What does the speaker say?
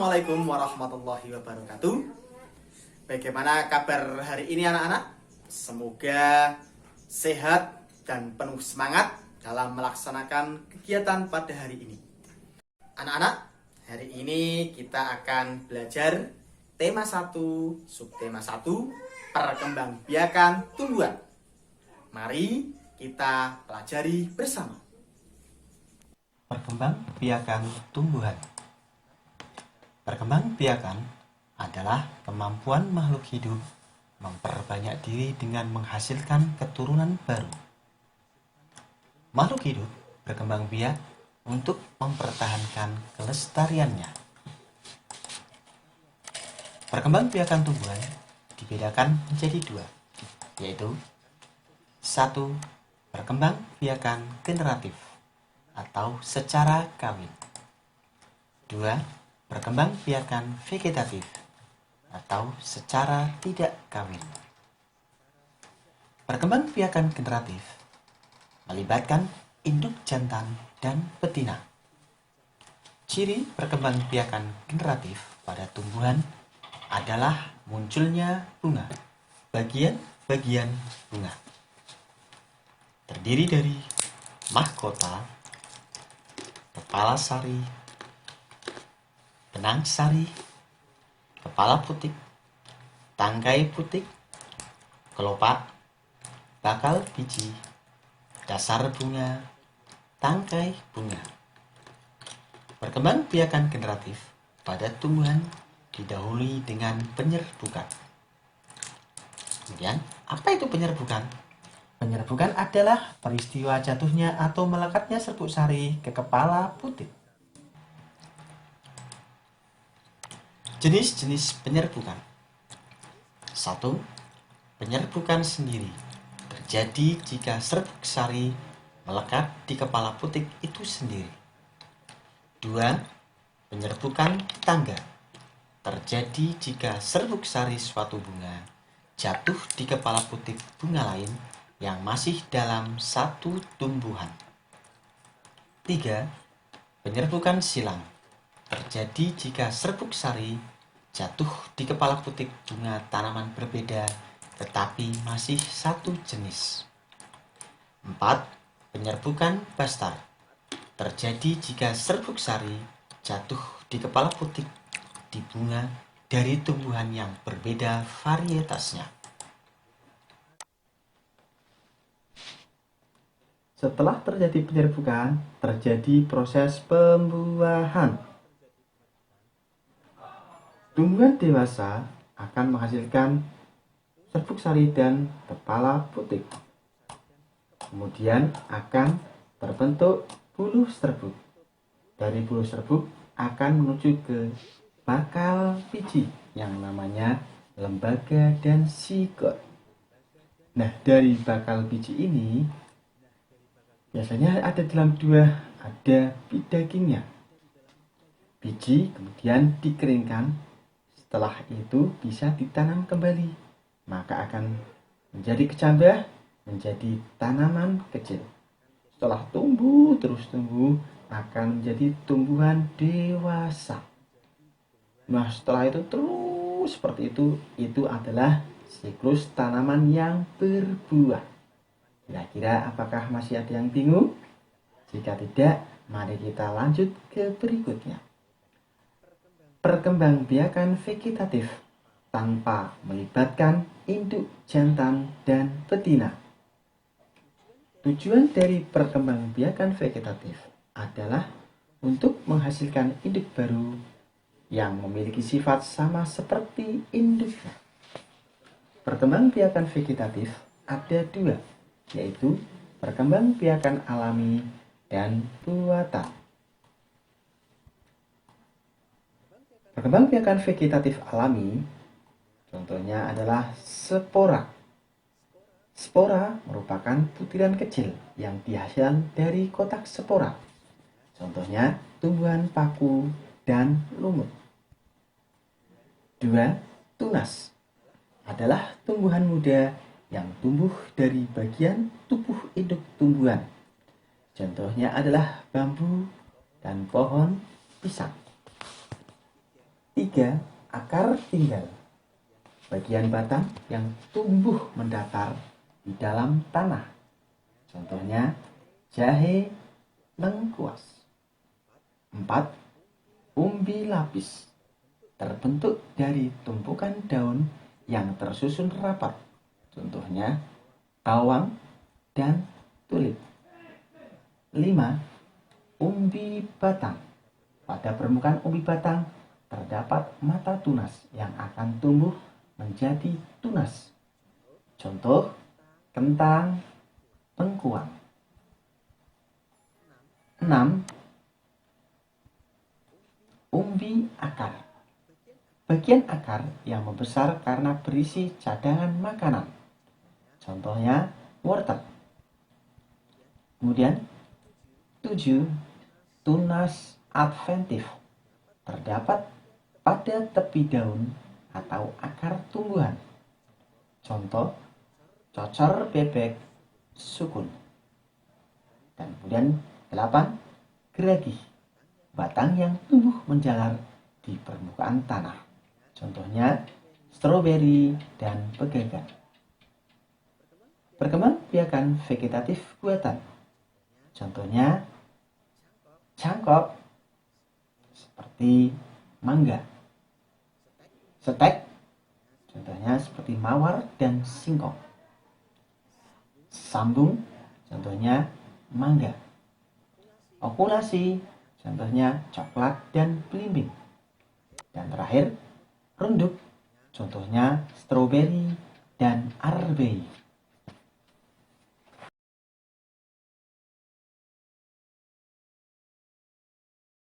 Assalamualaikum warahmatullahi wabarakatuh. Bagaimana kabar hari ini anak-anak? Semoga sehat dan penuh semangat dalam melaksanakan kegiatan pada hari ini. Anak-anak, hari ini kita akan belajar tema 1, subtema 1, perkembangbiakan tumbuhan. Mari kita pelajari bersama. Perkembangbiakan tumbuhan. Perkembangbiakan adalah kemampuan makhluk hidup memperbanyak diri dengan menghasilkan keturunan baru. Makhluk hidup berkembang biak untuk mempertahankan kelestariannya. Perkembangbiakan tumbuhan dibedakan menjadi 2, yaitu 1. Perkembangbiakan generatif atau secara kawin. 2. Perkembangbiakan vegetatif atau secara tidak kawin. Perkembangbiakan generatif melibatkan induk jantan dan betina. Ciri perkembangbiakan generatif pada tumbuhan adalah munculnya bunga, bagian-bagian bunga. Terdiri dari mahkota, kepala sari, benang sari, kepala putik, tangkai putik, kelopak, bakal biji, dasar bunga, tangkai bunga. Perkembangbiakan generatif pada tumbuhan didahului dengan penyerbukan. Kemudian, apa itu penyerbukan? Penyerbukan adalah peristiwa jatuhnya atau melekatnya serbuk sari ke kepala putik. Jenis-jenis penyerbukan. 1. Penyerbukan sendiri terjadi jika serbuk sari melekat di kepala putik itu sendiri. 2. Penyerbukan tangga terjadi jika serbuk sari suatu bunga jatuh di kepala putik bunga lain yang masih dalam satu tumbuhan. 3. Penyerbukan silang terjadi jika serbuk sari jatuh di kepala putik bunga tanaman berbeda tetapi masih satu jenis. 4. Penyerbukan bastar terjadi jika serbuk sari jatuh di kepala putik di bunga dari tumbuhan yang berbeda varietasnya. Setelah terjadi penyerbukan, terjadi proses pembuahan. Tumbuhan dewasa akan menghasilkan serbuk sari dan kepala putik. Kemudian akan terbentuk bulu serbuk. Dari bulu serbuk akan menuju ke bakal biji yang namanya lembaga dan sigot. Nah, dari bakal biji ini biasanya ada dalam 2, ada dagingnya. Biji kemudian dikeringkan. Setelah itu bisa ditanam kembali, maka akan menjadi kecambah menjadi tanaman kecil. Setelah tumbuh akan menjadi tumbuhan dewasa. Nah, setelah itu terus seperti itu adalah siklus tanaman yang berbuah. Kira-kira apakah masih ada yang bingung? Jika tidak, mari kita lanjut ke berikutnya. Perkembangbiakan vegetatif tanpa melibatkan induk jantan dan betina. Tujuan dari perkembangbiakan vegetatif adalah untuk menghasilkan induk baru yang memiliki sifat sama seperti induknya. Perkembangbiakan vegetatif ada 2, yaitu perkembangbiakan alami dan buatan. Perkembangbiakan vegetatif alami contohnya adalah spora. Spora merupakan butiran kecil yang dihasilkan dari kotak spora. Contohnya tumbuhan paku dan lumut. 2. Tunas adalah tumbuhan muda yang tumbuh dari bagian tubuh induk tumbuhan. Contohnya adalah bambu dan pohon pisang. 3. Akar tinggal. Bagian batang yang tumbuh mendatar di dalam tanah. Contohnya jahe lengkuas. 4. Umbi lapis. Terbentuk dari tumpukan daun yang tersusun rapat. Contohnya bawang dan tulip. 5. Umbi batang. Pada permukaan umbi batang terdapat mata tunas yang akan tumbuh menjadi tunas. Contoh kentang, lengkuang. 6. Umbi akar. Bagian akar yang membesar karena berisi cadangan makanan. Contohnya wortel. Kemudian 7. Tunas adventif. Terdapat pada tepi daun atau akar tumbuhan. Contoh cocor bebek sukun. Dan kemudian 8. Geragih. Batang yang tumbuh menjalar di permukaan tanah. Contohnya stroberi dan pegagan. Perkembangbiakan vegetatif buatan. Contohnya cangkok seperti mangga. Setek contohnya seperti mawar dan singkong. Sambung contohnya mangga. Okulasi contohnya coklat dan belimbing. Dan terakhir runduk contohnya stroberi dan arbei.